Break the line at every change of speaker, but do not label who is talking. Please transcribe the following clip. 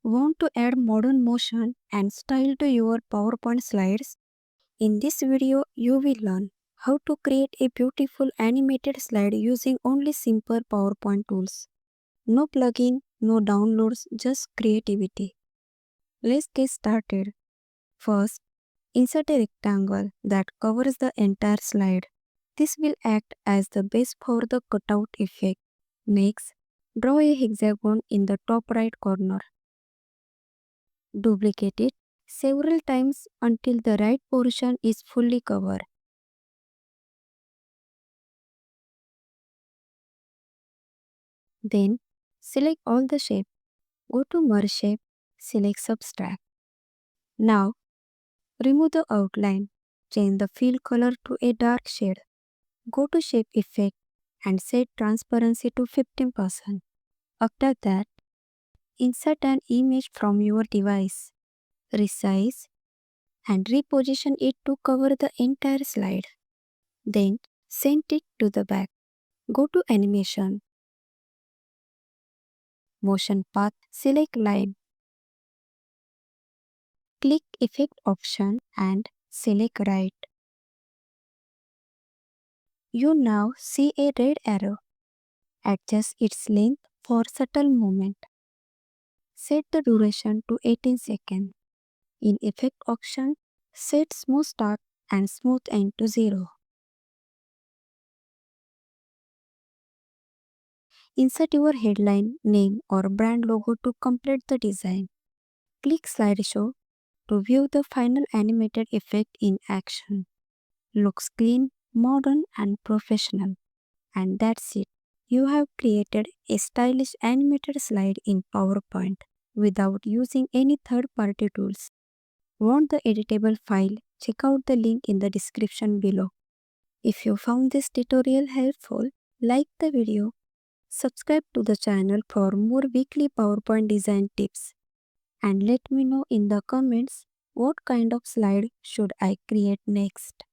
Want to add modern motion and style to your PowerPoint slides? In this video, you will learn how to create a beautiful animated slide using only simple PowerPoint tools. No plugin, no downloads, just creativity. Let's get started. First, insert a rectangle that covers the entire slide. This will act as the base for the cutout effect. Next, draw a hexagon in the top right corner. Duplicate it several times until the right portion is fully covered. Then, select all the shape. Go to Merge Shape, select Subtract. Now, remove the outline. Change the fill color to a dark shade. Go to Shape Effect and set transparency to 15%. After that, insert an image from your device. Resize and reposition it to cover the entire slide. Then, send it to the back. Go to Animation. Motion path, select line. Click Effect option and select right. You now see a red arrow. Adjust its length for subtle movement. Set the duration to 18 seconds. In Effect option, set Smooth Start and Smooth End to 0. Insert your headline, name or brand logo to complete the design. Click Slideshow to view the final animated effect in action. Looks clean, modern and professional. And that's it. You have created a stylish animated slide in PowerPoint without using any third-party tools. Want the editable file? Check out the link in the description below. If you found this tutorial helpful, like the video, subscribe to the channel for more weekly PowerPoint design tips, and let me know in the comments what kind of slide should I create next.